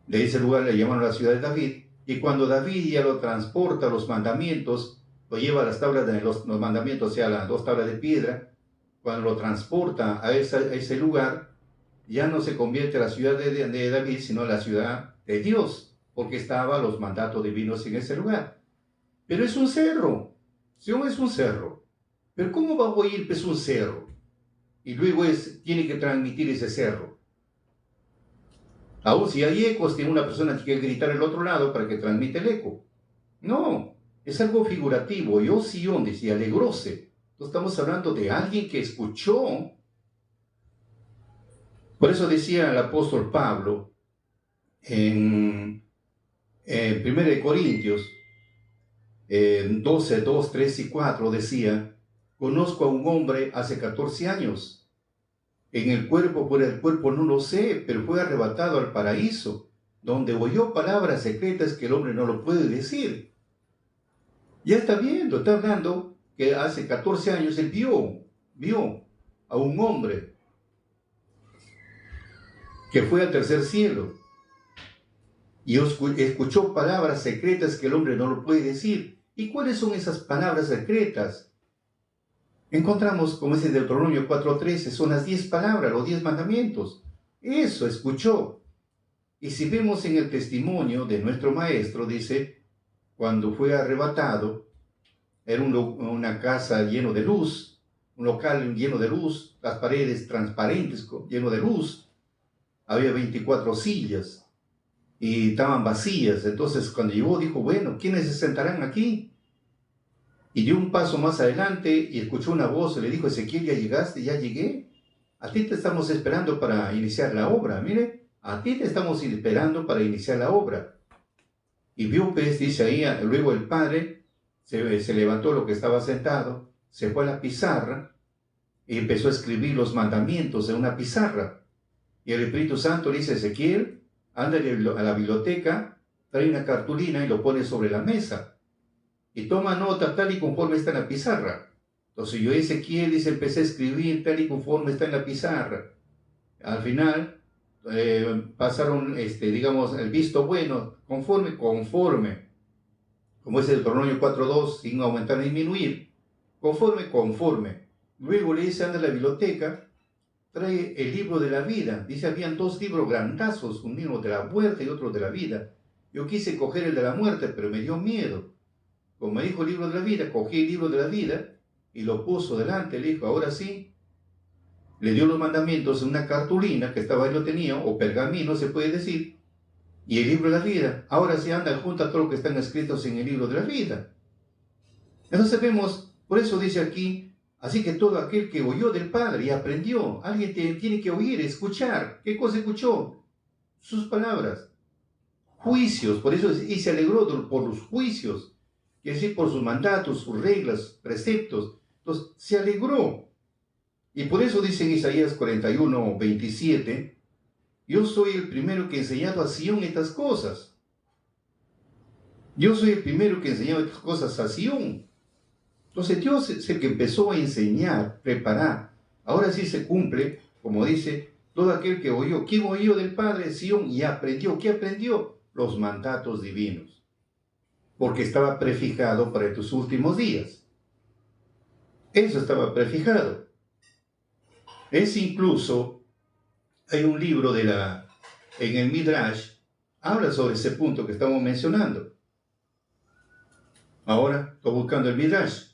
De ese lugar le llamaron la ciudad de David. Y cuando David ya lo transporta los mandamientos, lo lleva a las tablas de los mandamientos, o sea, las dos tablas de piedra, cuando lo transporta a ese lugar, ya no se convierte la ciudad de David, sino la ciudad de Dios, porque estaban los mandatos divinos en ese lugar. Pero es un cerro, Sion es un cerro. Pero ¿cómo va a oír pues un cerro? Y luego tiene que transmitir ese cerro. Aún si hay ecos, tiene una persona que gritar al otro lado para que transmite el eco. No, es algo figurativo. Yo Sion, decía, alegróse. No estamos hablando de alguien que escuchó. Por eso decía el apóstol Pablo en 1 Corintios 12, 2, 3 y 4, decía, conozco a un hombre hace 14 años. En el cuerpo, por el cuerpo no lo sé, pero fue arrebatado al paraíso, donde oyó palabras secretas que el hombre no lo puede decir. Ya está viendo, está hablando que hace 14 años él vio a un hombre que fue al tercer cielo y escuchó palabras secretas que el hombre no lo puede decir. ¿Y cuáles son esas palabras secretas? Encontramos, como es en Deuteronomio 4:13, son las 10 palabras, los 10 mandamientos. Eso escuchó. Y si vemos en el testimonio de nuestro maestro, dice, cuando fue arrebatado, era una casa lleno de luz, un local lleno de luz, las paredes transparentes, lleno de luz. Había 24 sillas y estaban vacías. Entonces, cuando llegó, dijo, bueno, ¿quiénes se sentarán aquí? Y dio un paso más adelante y escuchó una voz, le dijo, Ezequiel, ¿ya llegaste? ¿Ya llegué? A ti te estamos esperando para iniciar la obra. Mire, a ti te estamos esperando para iniciar la obra. Y vio, pues, dice ahí, luego el padre se levantó lo que estaba sentado, se fue a la pizarra y empezó a escribir los mandamientos en una pizarra. Y el Espíritu Santo le dice, Ezequiel, ándale a la biblioteca, trae una cartulina y lo pone sobre la mesa. Y toma nota tal y conforme está en la pizarra. Entonces yo Ezequiel, dice, empecé a escribir tal y conforme está en la pizarra. Al final pasaron, digamos, el visto bueno, conforme. Como es el Deuteronomio 4:2, sin aumentar ni disminuir. Conforme. Luego le dice, anda a la biblioteca, trae el libro de la vida. Dice, habían 2 libros grandazos, un libro de la muerte y otro de la vida. Yo quise coger el de la muerte, pero me dio miedo. Como me dijo el libro de la vida, cogí el libro de la vida y lo puso delante. Le dijo, ahora sí. Le dio los mandamientos en una cartulina que estaba ahí, lo tenía, o pergamino se puede decir, y el libro de la vida. Ahora sí anda junto a todo lo que están escritos en el libro de la vida. Entonces vemos, por eso dice aquí, así que todo aquel que oyó del Padre y aprendió, alguien tiene que oír, escuchar. ¿Qué cosa escuchó? Sus palabras. Juicios, por eso y se alegró por los juicios. Quiere decir, por sus mandatos, sus reglas, preceptos. Entonces, se alegró. Y por eso dice en Isaías 41:27, yo soy el primero que he enseñado a Sion estas cosas. Yo soy el primero que he enseñado estas cosas a Sion. Entonces, Dios es el que empezó a enseñar, preparar. Ahora sí se cumple, como dice, todo aquel que oyó. ¿Quién oyó del Padre? Sion, y aprendió. ¿Qué aprendió? Los mandatos divinos. Porque estaba prefijado para tus últimos días. Eso estaba prefijado. Es incluso, hay un libro en el Midrash, habla sobre ese punto que estamos mencionando. Ahora, estoy buscando el Midrash.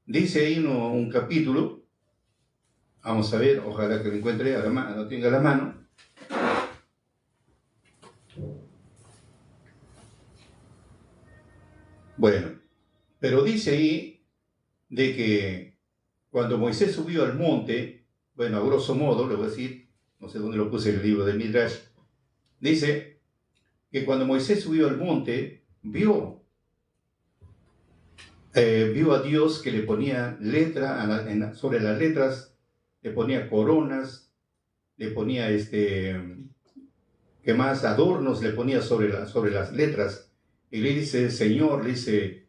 Dice ahí un capítulo, vamos a ver, ojalá que lo encuentre a la mano, lo tenga a la mano. Bueno, pero dice ahí de que cuando Moisés subió al monte, bueno, a grosso modo, le voy a decir, no sé dónde lo puse en el libro del Midrash, dice que cuando Moisés subió al monte, vio a Dios que le ponía letra sobre las letras, le ponía coronas, le ponía ¿qué más? Adornos le ponía sobre las letras. Y le dice, Señor, le dice,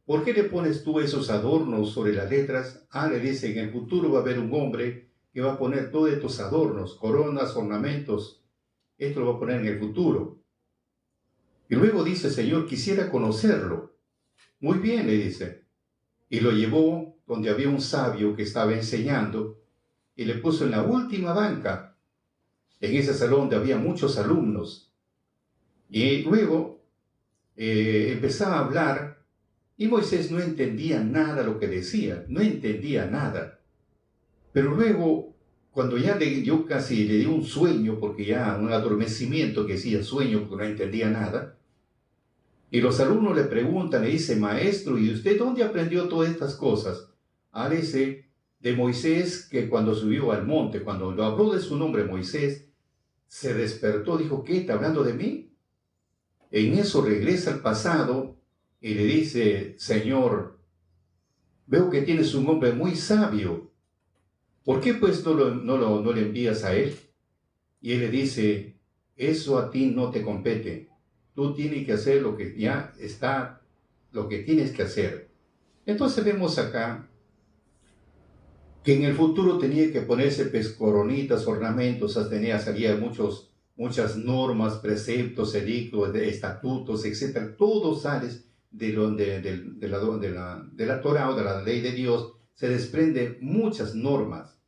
¿por qué le pones tú esos adornos sobre las letras? Le dice, en el futuro va a haber un hombre que va a poner todos estos adornos, coronas, ornamentos. Esto lo va a poner en el futuro. Y luego dice, Señor, quisiera conocerlo. Muy bien, le dice. Y lo llevó donde había un sabio que estaba enseñando y le puso en la última banca. en ese salón donde había muchos alumnos. Y luego empezaba a hablar y Moisés no entendía nada lo que decía, no entendía nada. Pero luego, cuando ya yo casi le di un sueño, porque ya un adormecimiento que decía sueño porque no entendía nada, y los alumnos le preguntan, le dice, maestro, ¿y usted dónde aprendió todas estas cosas? Ah, dice, de Moisés, que cuando subió al monte, cuando lo habló de su nombre Moisés, se despertó, dijo, ¿qué? ¿Está hablando de mí? En eso regresa al pasado y le dice, Señor, veo que tienes un hombre muy sabio. ¿Por qué pues no le envías a él? Y él le dice, eso a ti no te compete. Tú tienes que hacer lo que ya está, lo que tienes que hacer. Entonces vemos acá que en el futuro tenía que ponerse pues, coronitas, ornamentos, salía muchas normas, preceptos, edictos, estatutos, etc. Todo sale de la Torah o de la ley de Dios, se desprende muchas normas.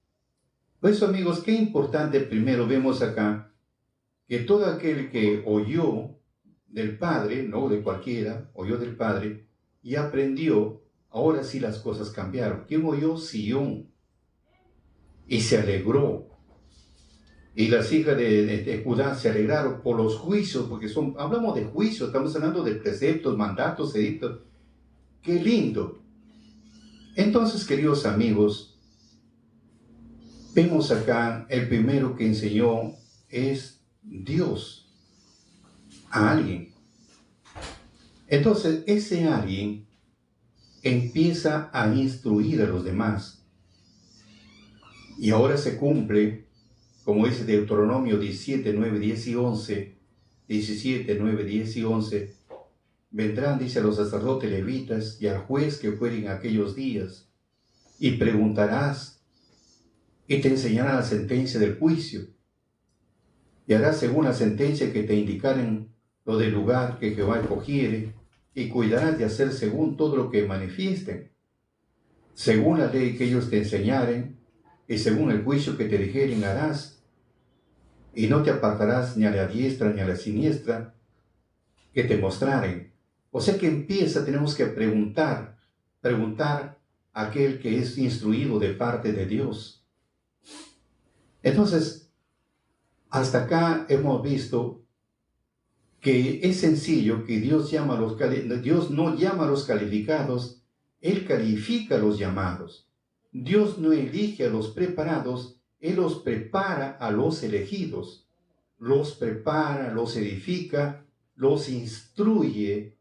Por eso, amigos, qué importante primero vemos acá que todo aquel que oyó del Padre, no de cualquiera, oyó del Padre y aprendió, ahora sí las cosas cambiaron. ¿Quién oyó? Sion, y se alegró. Y las hijas de Judá se alegraron por los juicios, porque hablamos de juicios, estamos hablando de preceptos, mandatos, edictos. ¡Qué lindo! Entonces, queridos amigos, vemos acá el primero que enseñó es Dios a alguien. Entonces, ese alguien empieza a instruir a los demás. Y ahora se cumple, como dice Deuteronomio 17, 9, 10 y 11, 17, 9, 10 y 11, vendrán, dice, a los sacerdotes levitas y al juez que fuere en aquellos días, y preguntarás, y te enseñará la sentencia del juicio, y harás según la sentencia que te indicaren lo del lugar que Jehová escogiere, y cuidarás de hacer según todo lo que manifiesten, según la ley que ellos te enseñaren, y según el juicio que te dijeren harás, y no te apartarás ni a la diestra ni a la siniestra, que te mostraren. O sea que tenemos que preguntar a aquel que es instruido de parte de Dios. Entonces, hasta acá hemos visto que es sencillo que Dios no llama a los calificados, Él califica a los llamados. Dios no elige a los preparados, Él los prepara a los elegidos. Los prepara, los edifica, los instruye,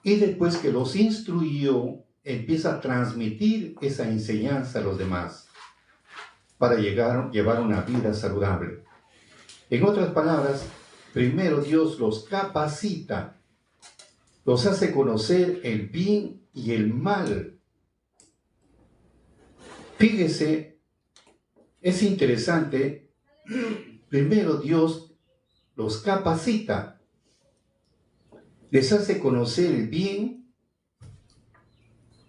y después que los instruyó, empieza a transmitir esa enseñanza a los demás para llevar una vida saludable. En otras palabras, primero Dios los capacita, los hace conocer el bien y el mal. Fíjese, es interesante, primero Dios los capacita, les hace conocer el bien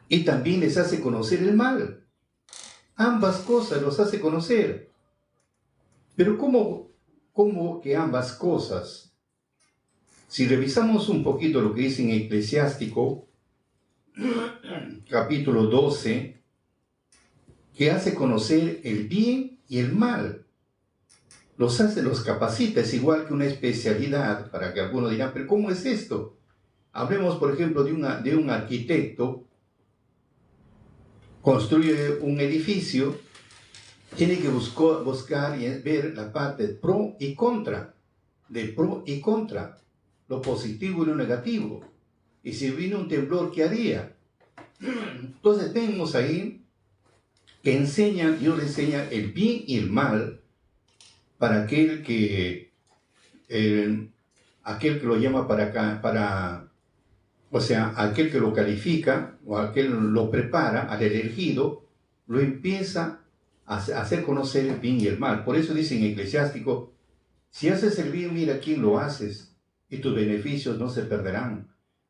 y también les hace conocer el mal. Ambas cosas los hace conocer. Pero ¿cómo que ambas cosas? Si revisamos un poquito lo que dice en Eclesiástico, capítulo 12, que hace conocer el bien y el mal. Los capacita, es igual que una especialidad, para que algunos dirán, pero ¿cómo es esto? Hablemos, por ejemplo, de un arquitecto, construye un edificio, tiene que buscar y ver la parte pro y contra, lo positivo y lo negativo. Y si viene un temblor, ¿qué haría? Entonces tenemos ahí que Dios le enseña el bien y el mal para aquel que lo llama aquel que lo califica o aquel lo prepara al elegido, lo empieza a hacer conocer el bien y el mal. Por eso dice en Eclesiástico, si haces el bien, mira quién lo haces, y tus beneficios no se perderán.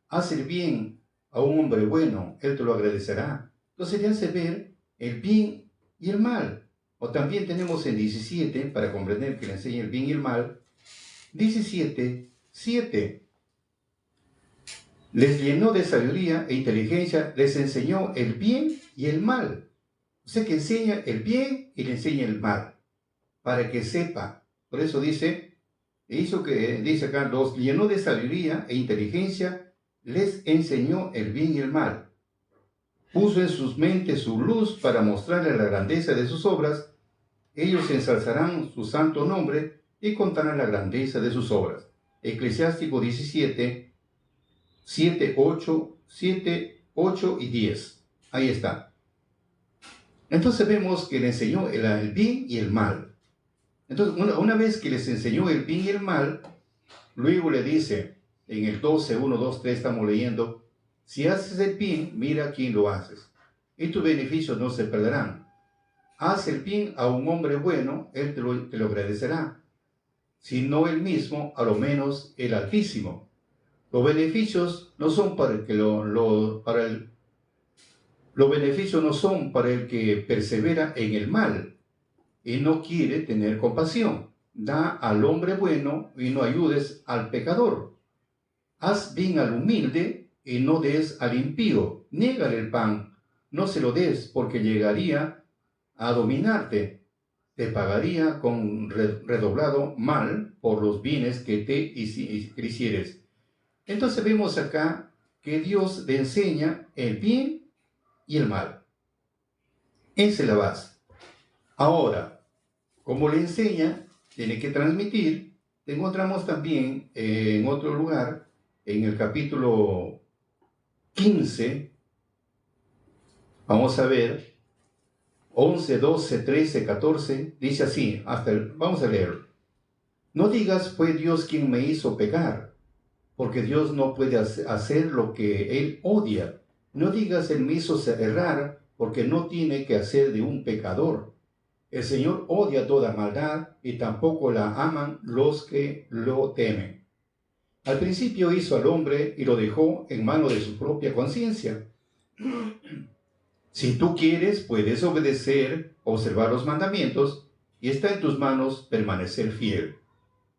Haz el bien a un hombre bueno, él te lo agradecerá. Entonces le hace ver el bien y el mal. O también tenemos en 17, para comprender que le enseña el bien y el mal, 17, 7. Les llenó de sabiduría e inteligencia, les enseñó el bien y el mal. O sea que enseña el bien y le enseña el mal, para que sepa. Por eso dice acá, los llenó de sabiduría e inteligencia, les enseñó el bien y el mal. Puso en sus mentes su luz para mostrarle la grandeza de sus obras. Ellos ensalzarán su santo nombre y contarán la grandeza de sus obras. Eclesiástico 17, 7, 8 y 10. Ahí está. Entonces vemos que le enseñó el bien y el mal. Entonces, una vez que les enseñó el bien y el mal, luego le dice, en el 12, 1, 2, 3 estamos leyendo, si haces el bien, mira a quién lo haces, y tus beneficios no se perderán. Haz el bien a un hombre bueno, él te lo agradecerá. Si no él mismo, a lo menos el Altísimo. Los beneficios no son para el que los beneficios no son para el que persevera en el mal y no quiere tener compasión. Da al hombre bueno y no ayudes al pecador. Haz bien al humilde y no des al impío. Niégale el pan, no se lo des, porque llegaría a dominarte. Te pagaría con redoblado mal por los bienes que te hicieres. Entonces vemos acá que Dios le enseña el bien y el mal. Esa es la base. Ahora, como le enseña, tiene que transmitir. Encontramos también en otro lugar, en el capítulo 15, vamos a ver, 11, 12, 13, 14, dice así, vamos a leer. No digas, fue Dios quien me hizo pecar, porque Dios no puede hacer lo que Él odia. No digas, Él me hizo errar, porque no tiene que hacer de un pecador. El Señor odia toda maldad y tampoco la aman los que lo temen. Al principio hizo al hombre y lo dejó en manos de su propia conciencia. Si tú quieres, puedes observar los mandamientos, y está en tus manos permanecer fiel.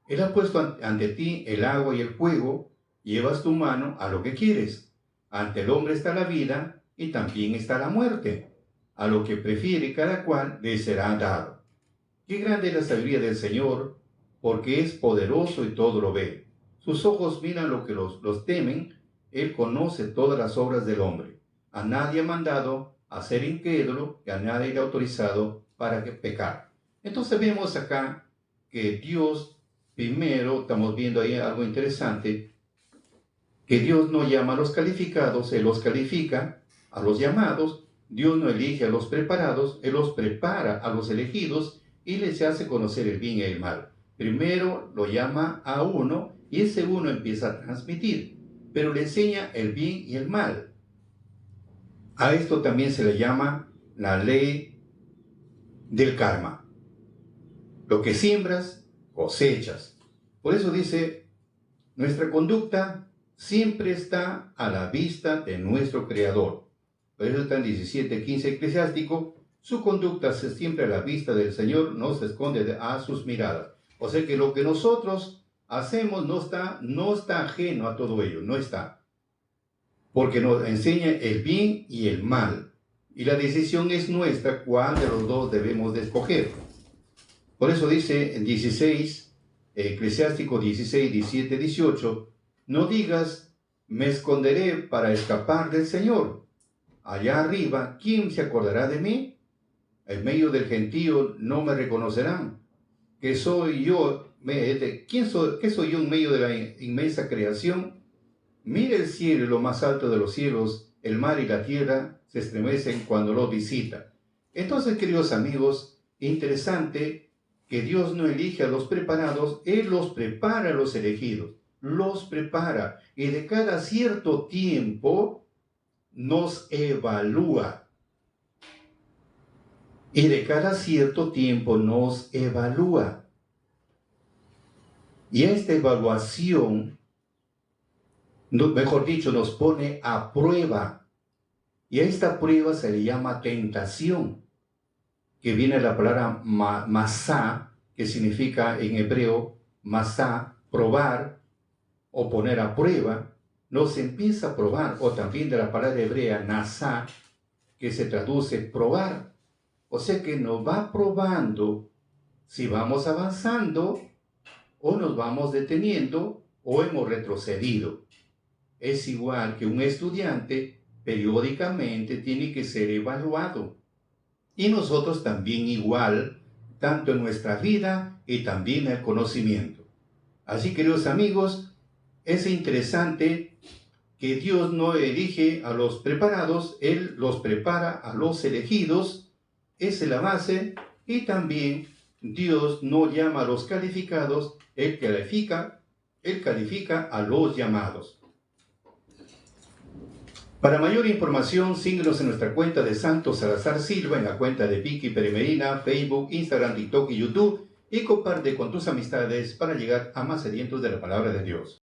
Él ha puesto ante ti el agua y el fuego, llevas tu mano a lo que quieres. Ante el hombre está la vida y también está la muerte. A lo que prefiere cada cual le será dado. Qué grande es la sabiduría del Señor, porque es poderoso y todo lo ve. Sus ojos miran lo que los temen, Él conoce todas las obras del hombre. A nadie ha mandado a ser incrédulo y a nadie le ha autorizado para pecar. Entonces vemos acá que Dios, primero, estamos viendo ahí algo interesante, que Dios no llama a los calificados, Él los califica a los llamados. Dios no elige a los preparados, Él los prepara a los elegidos y les hace conocer el bien y el mal. Primero lo llama a uno y ese uno empieza a transmitir, pero le enseña el bien y el mal. A esto también se le llama la ley del karma. Lo que siembras, cosechas. Por eso dice, nuestra conducta siempre está a la vista de nuestro Creador. Por eso está en 17:15 Eclesiástico, su conducta es siempre a la vista del Señor, no se esconde a sus miradas. O sea que lo que nosotros hacemos no está ajeno a todo ello, no está. Porque nos enseña el bien y el mal. Y la decisión es nuestra, cuál de los dos debemos de escoger. Por eso dice en 16, Eclesiástico 16, 17, 18, no digas, me esconderé para escapar del Señor. Allá arriba, ¿quién se acordará de mí? En medio del gentío no me reconocerán. ¿Qué soy yo? ¿Qué soy yo en medio de la inmensa creación? Mira el cielo y lo más alto de los cielos, el mar y la tierra se estremecen cuando lo visita. Entonces, queridos amigos, interesante que Dios no elige a los preparados, Él los prepara a los elegidos, los prepara y de cada cierto tiempo nos evalúa. Y de cada cierto tiempo nos evalúa. Y esta evaluación, mejor dicho, nos pone a prueba. Y a esta prueba se le llama tentación. que viene la palabra masá, que significa en hebreo masá, probar o poner a prueba, nos empieza a probar, o también de la palabra hebrea nasá, que se traduce probar. O sea que nos va probando si vamos avanzando o nos vamos deteniendo o hemos retrocedido. Es igual que un estudiante periódicamente tiene que ser evaluado. Y nosotros también igual, tanto en nuestra vida y también en el conocimiento. Así, queridos amigos, es interesante que Dios no elige a los preparados, Él los prepara a los elegidos, esa es la base, y también Dios no llama a los calificados, Él califica a los llamados. Para mayor información, síguenos en nuestra cuenta de Santos Salazar Silva, en la cuenta de Vicky Peremerina, Facebook, Instagram, TikTok y YouTube, y comparte con tus amistades para llegar a más sedientos de la palabra de Dios.